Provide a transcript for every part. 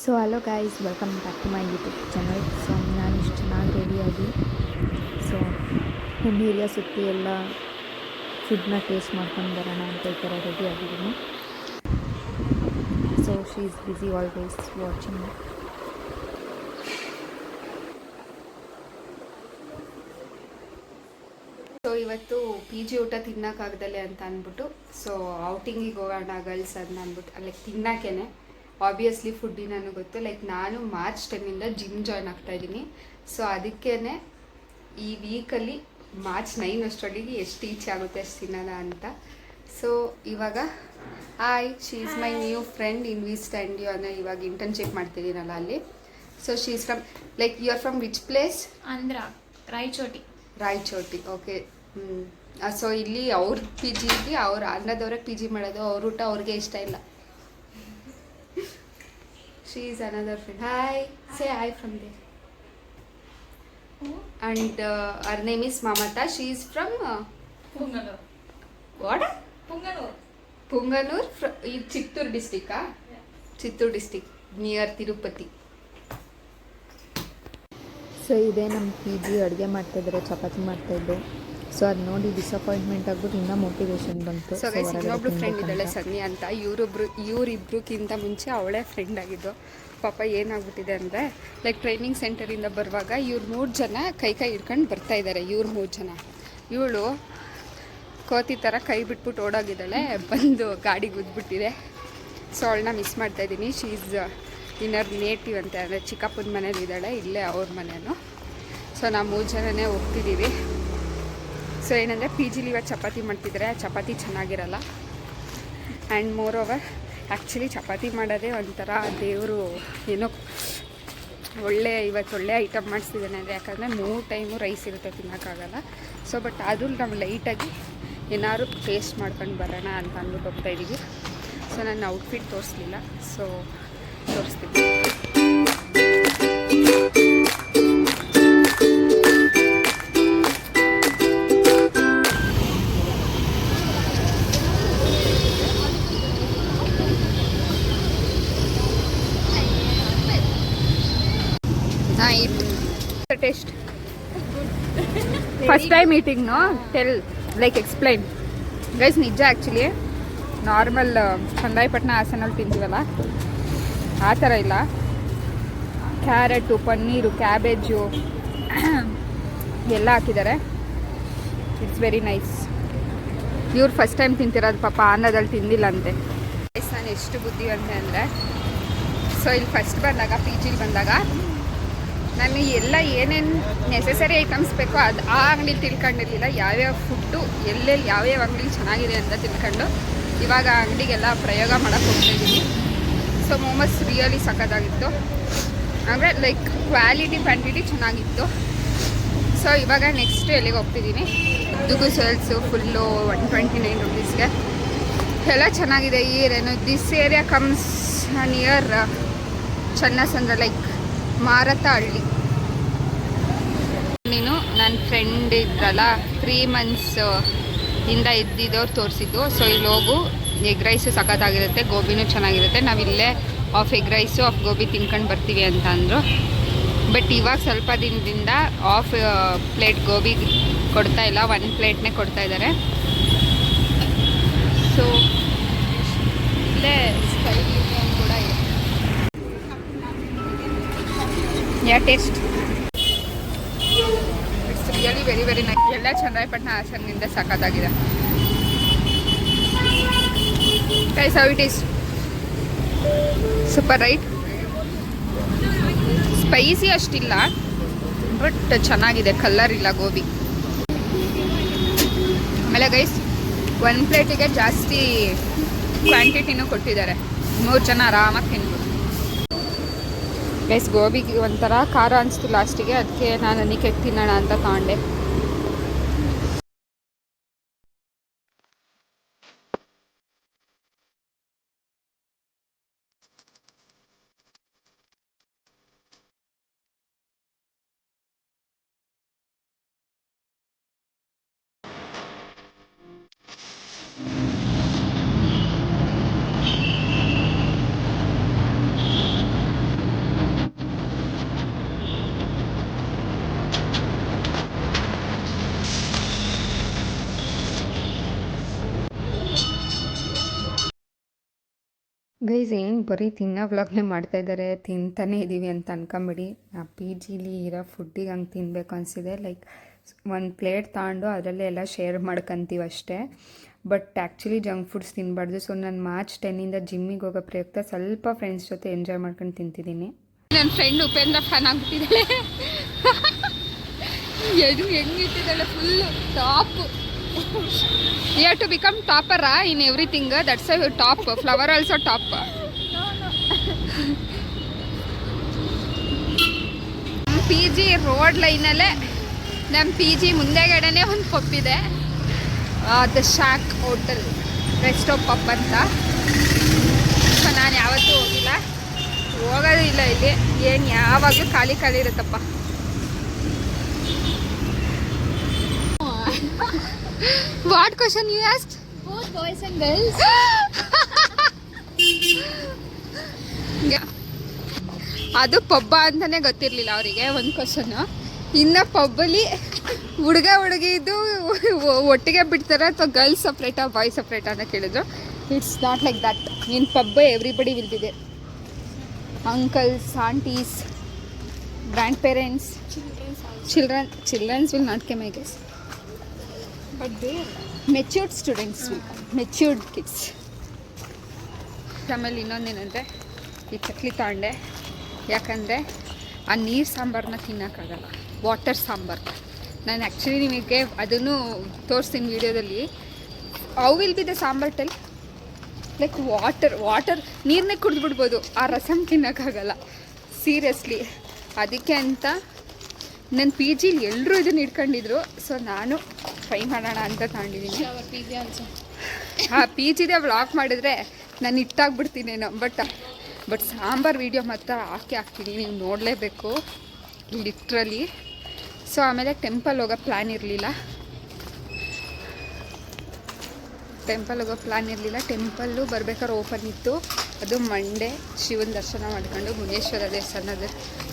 So hello guys, welcome back to my YouTube channel. So ನಾನು ಇಷ್ಟು ಚೆನ್ನಾಗಿ ರೆಡಿಯಾಗಿ ಸೊ ನಮ್ಮ ಏರಿಯಾ ಸುತ್ತಿ ಎಲ್ಲ ಫುಡ್ನ ಟೇಸ್ಟ್ ಮಾಡ್ಕೊಂಡು ಬರೋಣ ಅಂತ ಈ ಥರ ರೆಡಿ ಆಗಿದ್ದೀನಿ. So she is busy always watching. So ಇವತ್ತು ಪಿ ಜಿ ಊಟ ತಿನ್ನೋಕ್ಕಾಗ್ದಲೆ ಅಂತ ಅಂದ್ಬಿಟ್ಟು ಸೊ ಔಟಿಂಗಿಗೆ ಹೋಗೋಣ ಗರ್ಲ್ಸ್ ಅಂತ ಅಂದ್ಬಿಟ್ಟು ಲೈಕ್ ತಿನ್ನೋಕ್ಕೇನೆ. ಆಬ್ವಿಯಸ್ಲಿ ಫುಡ್ಡಿ ನನಗೆ ಗೊತ್ತು, ಲೈಕ್ ನಾನು ಮಾರ್ಚ್ 10ಇಂದ ಜಿಮ್ ಜಾಯ್ನ್ ಆಗ್ತಾಯಿದ್ದೀನಿ. ಸೊ ಅದಕ್ಕೇ ಈ ವೀಕಲ್ಲಿ ಮಾರ್ಚ್ 9 ಅಷ್ಟರೊಳಗೆ ಎಷ್ಟು ಈಚೆ ಆಗುತ್ತೆ ಅಷ್ಟು ತಿನ್ನೋಣ ಅಂತ. ಸೊ ಇವಾಗ she is my new friend in we stand you ಅನ್ನೋ ಇವಾಗ ಇಂಟರ್ನ್ಶಿಪ್ ಮಾಡ್ತಿದ್ದೀನಲ್ಲ ಅಲ್ಲಿ. So she is from like you are from which place? Andhra, Rayachoti. Okay. So ಇಲ್ಲಿ ಅವ್ರ ಪಿ ಜಿಗೆ ಅವ್ರು ಆಂಧ್ರದವ್ರಿಗೆ ಪಿ ಜಿ ಮಾಡೋದು, ಅವ್ರ ಊಟ ಅವ್ರಿಗೆ ಇಷ್ಟ ಇಲ್ಲ. She is another friend. Hi, say hi from they. And ಅವರ್ name is Mamata. She is from what? Punganur. ಈ ಚಿತ್ತೂರು ಡಿಸ್ಟಿಕ್ಕಾ? Chittoor district near Tirupati. So ಇದೇ ನಮ್ಮ ಪಿ ಜಿ ಅಡುಗೆ ಮಾಡ್ತಾಯಿದ್ರು, ಚಪಾತಿ ಮಾಡ್ತಾಯಿದ್ದು. ಸೊ ಅದು ನೋಡಿ ಡಿಸಪಾಯಿಂಟ್ಮೆಂಟ್ ಆಗ್ಬಿಟ್ಟು ಇನ್ನೂ ಮೋಟಿವೇಶನ್ ಬಂತು. ಸೊ ಗೈಸ್, ಇನ್ನೊಬ್ಳು ಫ್ರೆಂಡ್ ಇದ್ದಾಳೆ ಸನ್ನಿ ಅಂತ. ಇವರಿಬ್ರಿಗಿಂತ ಮುಂಚೆ ಅವಳೇ ಫ್ರೆಂಡ್ ಆಗಿದ್ದು. ಪಾಪ ಏನಾಗ್ಬಿಟ್ಟಿದೆ ಅಂದರೆ ಲೈಕ್ ಟ್ರೈನಿಂಗ್ ಸೆಂಟರಿಂದ ಬರುವಾಗ ಇವ್ರು 3 ಜನ ಕೈ ಹಿಡ್ಕೊಂಡು ಬರ್ತಾಯಿದ್ದಾರೆ. ಇವ್ರು 3 ಜನ. ಇವಳು ಕೋತಿ ಥರ ಕೈ ಬಿಟ್ಬಿಟ್ಟು ಓಡೋಗಿದ್ದಾಳೆ, ಬಂದು ಗಾಡಿಗೆ ಉದ್ಬಿಟ್ಟಿದೆ. ಸೊ ಅವಳನ್ನ ಮಿಸ್ ಮಾಡ್ತಾಯಿದ್ದೀನಿ. ಶಿ ಈಸ್ ಇನ್ನರ್ ನೇಟಿವ್ ಅಂತ, ಅಂದರೆ ಚಿಕ್ಕಪ್ಪನ ಮನೇಲಿ ಇದ್ದಾಳೆ, ಇಲ್ಲೇ ಅವ್ರ ಮನೇನು. ಸೊ ನಾವು 3 ಜನನೇ ಹೋಗ್ತಿದ್ದೀವಿ. ಸೊ ಏನಂದರೆ ಪಿ ಜಿಲಿ ಇವತ್ತು ಚಪಾತಿ ಮಾಡ್ತಿದ್ದಾರೆ, ಚಪಾತಿ ಚೆನ್ನಾಗಿರಲ್ಲ. And more over actually chapati ಮಾಡೋದೇ ಒಂಥರ ದೇವರು ಏನೋ ಇವತ್ತು ಒಳ್ಳೆ ಐಟಮ್ ಮಾಡಿಸ್ತಿದ್ದಾನೆ ಅಂದರೆ, ಯಾಕಂದರೆ 3 ಟೈಮು ರೈಸ್ ಇರುತ್ತೆ, ತಿನ್ನೋಕ್ಕಾಗಲ್ಲ. ಸೊ ಬಟ್ ಅದು ನಾವು ಲೈಟಾಗಿ ಏನಾದ್ರು ಟೇಸ್ಟ್ ಮಾಡ್ಕೊಂಡು ಬರೋಣ ಅಂತ ಅಂದ್ಬಿಟ್ಟು ಹೋಗ್ತಾಯಿದ್ದೀವಿ. ಸೊ ನನ್ನ ಔಟ್ಫಿಟ್ ತೋರಿಸ್ಲಿಲ್ಲ, ಸೊ ತೋರಿಸ್ತೀನಿ. Taste first time eating no tell like explain guys. ನಿಜ ಆ್ಯಕ್ಚುಲಿ ನಾರ್ಮಲ್ ಚಂದಾಯಿಪಟ್ಟಣ ಹಾಸನಲ್ಲಿ ತಿಂತೀವಲ್ಲ ಆ ಥರ ಇಲ್ಲ. ಕ್ಯಾರೆಟು, ಪನ್ನೀರು, ಕ್ಯಾಬೇಜು ಎಲ್ಲ ಹಾಕಿದ್ದಾರೆ. It's very nice. ಇವ್ರು ಫಸ್ಟ್ ಟೈಮ್ ತಿಂತಿರೋದು ಪಾಪ, ಆಂಧ್ರದಲ್ಲಿ ತಿಂದಿಲ್ಲ ಅಂತೆ. ನಾನು ಎಷ್ಟು ಬುದ್ಧಿವಂತೆ ಅಂದರೆ, ಸೊ ಇಲ್ಲಿ ಫಸ್ಟ್ ಬಂದಾಗ ಪಿ ಜಿಲಿ ಬಂದಾಗ ನಾನು ಎಲ್ಲ ಏನೇನು ನೆಸೆಸರಿ ಐಟಮ್ಸ್ ಬೇಕೋ ಅದು ಆ ಅಂಗಡಿ ತಿಳ್ಕೊಂಡಿರಲಿಲ್ಲ. ಯಾವ್ಯಾವ ಫುಡ್ಡು ಎಲ್ಲೆಲ್ಲಿ ಯಾವ್ಯಾವ ಅಂಗಡಿ ಚೆನ್ನಾಗಿದೆ ಅಂತ ತಿಳ್ಕೊಂಡು ಇವಾಗ ಅಂಗಡಿಗೆಲ್ಲ ಪ್ರಯೋಗ ಮಾಡೋಕ್ಕೆ ಹೋಗ್ತಾಯಿದ್ದೀನಿ. ಸೊ ಮೋಮೋಸ್ ರಿಯಲಿ ಸಖತ್ತಾಗಿತ್ತು, ಅಂದರೆ ಲೈಕ್ ಕ್ವಾಲಿಟಿ ಕ್ವಾಂಟಿಟಿ ಚೆನ್ನಾಗಿತ್ತು. ಸೊ ಇವಾಗ ನೆಕ್ಸ್ಟ್ ಎಲ್ಲಿಗೆ ಹೋಗ್ತಿದ್ದೀನಿ. ದುಗು ಸೇಲ್ಸು ಫುಲ್ಲು 129 ರುಪೀಸ್ಗೆ ಎಲ್ಲ ಚೆನ್ನಾಗಿದೆ. ಈ ಏರಿಯಾನು this area comes near Channasandra, like Marathahalli. ನೀನು ನನ್ನ ಫ್ರೆಂಡ್ ಇದ್ರಲ್ಲ 3 months ಇಂದ ಇದ್ದಿದ್ದವ್ರು ತೋರಿಸಿದ್ದು. ಸೊ ಇಲ್ಲಿ ಹೋಗು, ಎಗ್ ರೈಸು ಸಖತ್ತಾಗಿರುತ್ತೆ, ಗೋಬಿನೂ ಚೆನ್ನಾಗಿರುತ್ತೆ. ನಾವಿಲ್ಲೇ half egg rice half gobi ತಿನ್ಕೊಂಡು ಬರ್ತೀವಿ ಅಂತ ಅಂದರು. ಬಟ್ ಇವಾಗ ಸ್ವಲ್ಪ ದಿನದಿಂದ ಆಫ್ ಪ್ಲೇಟ್ ಗೋಬಿ ಕೊಡ್ತಾಯಿಲ್ಲ, 1 ಪ್ಲೇಟ್ನೇ ಕೊಡ್ತಾಯಿದ್ದಾರೆ. ಸೊ ಇಲ್ಲೇ ಸ್ಟೈಲ್ ಯೂನಿಯನ್ ಕೂಡ ಇದೆ. Yeah taste it's really very very nice. ಎಲ್ಲ ಚಂದ್ರಾಯಪಟ್ಟಣ ಹಾಸನಿಂದ ಸಖತ್ತಾಗಿದೆ. Guys, how it is? Super right. Spicy ಅಷ್ಟಿಲ್ಲ, ಬಟ್ ಚೆನ್ನಾಗಿದೆ. ಕಲರ್ ಇಲ್ಲ ಗೋಬಿ. ಆಮೇಲೆ ಗೈಸ್ 1 ಪ್ಲೇಟಿಗೆ ಜಾಸ್ತಿ ಕ್ವಾಂಟಿಟಿನೂ ಕೊಟ್ಟಿದ್ದಾರೆ. 3 ಜನ ಆರಾಮಾಗಿ ತಿನ್ಬೋದು. ಗೈಸ್, ಗೋಬಿಗೆ ಒಂಥರ ಖಾರ ಅನಿಸ್ತು ಲಾಸ್ಟಿಗೆ, ಅದಕ್ಕೆ ನಾನು ಅದಕ್ಕೆ ತಿನ್ನೋಣ ಅಂತ ತಗೊಂಡೆ. ಗೈಸ್ ಏನು ಬರೀ ತಿನ್ನೋ ವ್ಲಾಗ್ನೇ ಮಾಡ್ತಾಯಿದ್ದಾರೆ, ತಿಂತಾನೇ ಇದ್ದೀವಿ ಅಂತ ಅನ್ಕೊಂಬಿಡಿ. ಆ ಪಿ ಜಿಲಿ ಇರೋ ಫುಡ್ಡಿಗೆ ಹಂಗೆ ತಿನ್ನಬೇಕು ಅನಿಸಿದೆ. ಲೈಕ್ ಒಂದು ಪ್ಲೇಟ್ ತಗೊಂಡು ಅದರಲ್ಲೇ ಎಲ್ಲ ಶೇರ್ ಮಾಡ್ಕೊತೀವಿ ಅಷ್ಟೇ. ಬಟ್ ಆ್ಯಕ್ಚುಲಿ ಜಂಕ್ ಫುಡ್ಸ್ ತಿನ್ನಬಾರ್ದು. ಸೊ ನಾನು ಮಾರ್ಚ್ 10ಇಂದ ಜಿಮ್ಮಿಗೆ ಹೋಗೋ ಪ್ರಯುಕ್ತ ಸ್ವಲ್ಪ ಫ್ರೆಂಡ್ಸ್ ಜೊತೆ ಎಂಜಾಯ್ ಮಾಡ್ಕೊಂಡು ತಿಂತಿದ್ದೀನಿ. ನನ್ನ ಫ್ರೆಂಡ್ ಉಪೇಂದ್ರ ಫ್ಯಾನ್ ಆಗ್ಬಿಟ್ಟಿದ್ದಾಳೆ. ಎದು ಹೆಂಗಿಟ್ಟಿದ್ದಾಳೆ, full top. You have to become topper in everything. That's why you top. Flower also top. P G road ಲೈನಲ್ಲೇ ನಮ್ಮ ಪಿ ಜಿ ಮುಂದೆಗಡೆನೇ ಒಂದು ಪಬ್ ಇದೆ, the shack hotel resto pub ಅಂತ. ಸೊ ನಾನು ಯಾವತ್ತೂ ಹೋಗಿಲ್ಲ, ಹೋಗೋದು ಇಲ್ಲ. ಇಲ್ಲಿ ಏನು ಯಾವಾಗಲೂ ಖಾಲಿ ಖಾಲಿ ಇರುತ್ತಪ್ಪ. What question you asked? Both boys and girls. ಅದು ಪಬ್ಬ ಅಂತಲೇ ಗೊತ್ತಿರಲಿಲ್ಲ ಅವರಿಗೆ ಒಂದು ಕ್ವಶನ್ನು. ಇನ್ನು ಪಬ್ಬಲ್ಲಿ ಹುಡುಗಿದು ಒಟ್ಟಿಗೆ ಬಿಡ್ತಾರೆ ಅಥವಾ ಗರ್ಲ್ಸ್ ಸಪ್ರೇಟಾ ಬಾಯ್ಸ್ ಸಪ್ರೇಟಾ ಅಂತ ಕೇಳಿದ್ರು. It's not like that. In pub everybody will be there. Uncles, aunties, grandparents, childrens will not come, I guess. But they matured students will come, matured kids. ಆಮೇಲೆ ಇನ್ನೊಂದೇನಂದರೆ ಈ ಚಕ್ಲಿ ತಗೊಂಡೆ, ಯಾಕಂದರೆ ಆ ನೀರು ಸಾಂಬಾರನ್ನ ತಿನ್ನೋಕ್ಕಾಗಲ್ಲ, ವಾಟರ್ ಸಾಂಬಾರು. ನಾನು ಆ್ಯಕ್ಚುಲಿ ನಿಮಗೆ ಅದನ್ನು ತೋರಿಸ್ತೀನಿ ವೀಡಿಯೋದಲ್ಲಿ. How will be the sambar tell? Like water ನೀರನ್ನೇ ಕುಡಿದ್ಬಿಡ್ಬೋದು, ಆ ರಸಮ್ ತಿನ್ನೋಕ್ಕಾಗಲ್ಲ ಸೀರಿಯಸ್ಲಿ. ಅದಕ್ಕೆ ಅಂತ ನನ್ನ ಪಿ ಜಿಲಿ ಎಲ್ಲರೂ ಇದನ್ನು ಇಟ್ಕೊಂಡಿದ್ರು. ಸೊ ನಾನು ಟ್ರೈ ಮಾಡೋಣ ಅಂತ ತಗೊಂಡಿದ್ದೀನಿ. ಆ ಪಿ ಜಿದೇ ವ್ಲಾಗ್ ಮಾಡಿದ್ರೆ ನಾನು ಇಟ್ಟಾಗ್ಬಿಡ್ತೀನೇನೋ. ಬಟ್ ಸಾಂಬಾರು ವೀಡಿಯೋ ಮಾತ್ರ ಹಾಕ್ತೀನಿ, ನೀವು ನೋಡಲೇಬೇಕು ಲಿಟ್ರಲಿ. ಸೊ ಆಮೇಲೆ ಟೆಂಪಲ್ ಹೋಗೋ ಪ್ಲ್ಯಾನ್ ಇರಲಿಲ್ಲ. ಟೆಂಪಲ್ಲು ಬರ್ಬೇಕಾದ್ರೆ ಓಪನ್ ಇತ್ತು. ಅದು ಮಂಡೇ ಶಿವನ ದರ್ಶನ ಮಾಡ್ಕೊಂಡು, ಮುನೇಶ್ವರ ದೇವಸ್ಥಾನದ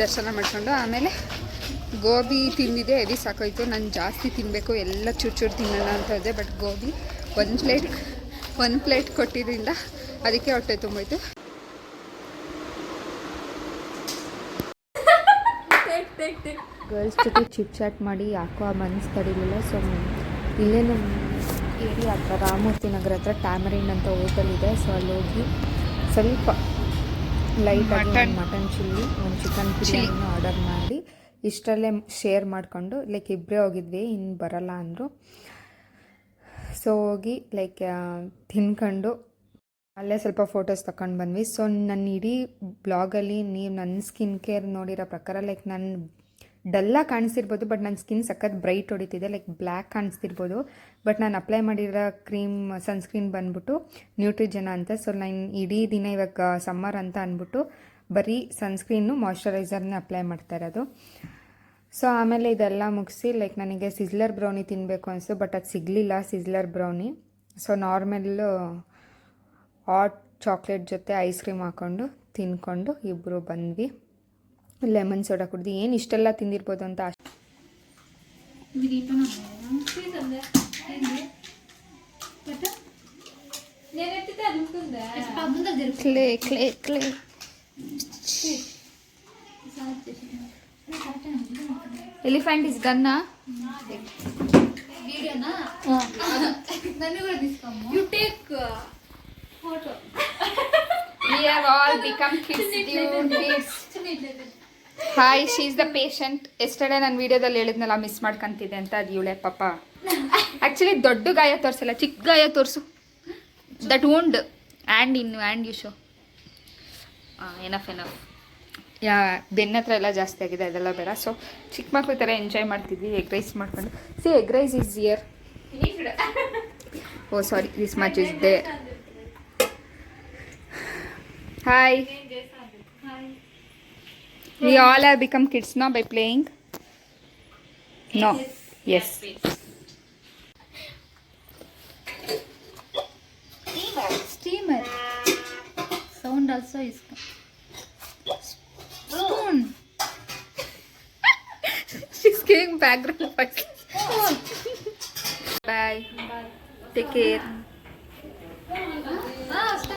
ದರ್ಶನ ಮಾಡ್ಕೊಂಡು, ಆಮೇಲೆ ಗೋಬಿ ತಿಂದಿದ್ದೆ, ಹೆವಿ ಸಾಕಾಯಿತು. ನಾನು ಜಾಸ್ತಿ ತಿನ್ನಬೇಕು, ಎಲ್ಲ ಚೂರು ತಿನ್ನೋಣ ಅಂತ ಹೋದೆ. ಬಟ್ ಗೋಬಿ ಒಂದು ಪ್ಲೇಟ್ ಕೊಟ್ಟಿದ್ದರಿಂದ ಅದಕ್ಕೆ ಹೊಟ್ಟೆ ತುಂಬೋಯ್ತು. ಗರ್ಲ್ಸ್ ಜೊತೆ ಚಿಟ್ ಚಾಟ್ ಮಾಡಿ ಯಾಕೋ ಆ ಮನಸ್ಸು ತಡಿಲಿಲ್ಲ. ಸೊ ಇಲ್ಲೇ ನಮ್ಮ ಏರಿಯಾ ಹತ್ರ ರಾಮಮೂರ್ತಿ ನಗರ ಹತ್ರ ಟ್ಯಾಮರಿನ್ ಅಂತ ಹೋಟೆಲ್ ಇದೆ. ಸೊ ಅಲ್ಲಿ ಹೋಗಿ ಸ್ವಲ್ಪ ಲೈಟಾಗಿ ಮಟನ್ ಚಿಲ್ಲಿ, ಒಂದು ಚಿಕನ್ ಬಿರಿಯಾನಿನ ಆರ್ಡರ್ ಮಾಡಿ ಇಷ್ಟರಲ್ಲೇ ಶೇರ್ ಮಾಡಿಕೊಂಡು, ಲೈಕ್ ಇಬ್ಬರೇ ಹೋಗಿದ್ವಿ, ಇನ್ನು ಬರಲ್ಲ ಅಂದರು. ಸೊ ಹೋಗಿ ಲೈಕ್ ತಿನ್ಕೊಂಡು ಅಲ್ಲೇ ಸ್ವಲ್ಪ ಫೋಟೋಸ್ ತಗೊಂಡು ಬಂದ್ವಿ. ಸೊ ನನ್ನ ಇಡೀ ಬ್ಲಾಗಲ್ಲಿ ನೀವು ನನ್ನ ಸ್ಕಿನ್ ಕೇರ್ ನೋಡಿರೋ ಪ್ರಕಾರ ಲೈಕ್ ನಾನು ಡಲ್ಲಾಗಿ ಕಾಣಿಸ್ತಿರ್ಬೋದು, ಬಟ್ ನನ್ನ ಸ್ಕಿನ್ ಸಖತ್ ಬ್ರೈಟ್ ಹೊಡಿತಿದೆ, ಲೈಕ್ ಬ್ಲ್ಯಾಕ್ ಕಾಣಿಸ್ತಿರ್ಬೋದು. ಬಟ್ ನಾನು ಅಪ್ಲೈ ಮಾಡಿರೋ ಸನ್ಸ್ಕ್ರೀನ್ ಬಂದ್ಬಿಟ್ಟು ನ್ಯೂಟ್ರಿಜೆನ ಅಂತ. ಸೊ ನಾನು ಇಡೀ ದಿನ ಇವಾಗ ಸಮ್ಮರ್ ಅಂತ ಅಂದ್ಬಿಟ್ಟು ಬರೀ ಸನ್ಸ್ಕ್ರೀನು ಮಾಯ್ಶ್ಚರೈಸರ್ನೇ ಅಪ್ಲೈ ಮಾಡ್ತಾ ಇರೋದು. ಸೊ ಆಮೇಲೆ ಇದೆಲ್ಲ ಮುಗಿಸಿ ಲೈಕ್ ನನಗೆ ಸಿಜ್ಲರ್ ಬ್ರೌನಿ ತಿನ್ನಬೇಕು ಅನಿಸ್ತು, ಬಟ್ ಅದು ಸಿಗಲಿಲ್ಲ sizzler brownie. So normal hot chocolate ಜೊತೆ ಐಸ್ ಕ್ರೀಮ್ ಹಾಕ್ಕೊಂಡು ತಿನ್ಕೊಂಡು ಇಬ್ಬರು ಬಂದ್ವಿ. ಲೆಮನ್ ಸೋಡಾ ಕುಡ್ದು ಏನು ಇಷ್ಟೆಲ್ಲ ತಿಂದಿರ್ಬೋದು ಅಂತ clay clay clay elephant is done. You take photo. We have all become kids, kids. Hi, she is the patient. Yesterday ನಾನು ವಿಡಿಯೋದಲ್ಲಿ ಹೇಳಿದ್ನಲ್ಲ ಮಿಸ್ ಮಾಡ್ಕೊಂತಿದ್ದೆ ಅಂತ, ಅದು ಇವಳೆ ಪಾಪ. ಆ್ಯಕ್ಚುಲಿ ದೊಡ್ಡ ಗಾಯ ತೋರಿಸಲ್ಲ, ಚಿಕ್ಕ ಗಾಯ ತೋರಿಸು. That wound and you show. Enough ಬೆನ್ನ ಹತ್ರ ಎಲ್ಲ ಜಾಸ್ತಿ ಆಗಿದೆ, ಅದೆಲ್ಲ ಬೇಡ. ಸೊ ಚಿಕ್ಕ ಮಕ್ಳು ಥರ ಎಂಜಾಯ್ ಮಾಡ್ತಿದ್ವಿ, ಎಗ್ ರೈಸ್ ಮಾಡ್ಕೊಂಡು. See egg rice is here. Oh sorry, this much is there. Hi. We all have become kids now by playing. No. Yes. Steamer. Sound also is. Spoon. She's giving background voice. Bye. Take care.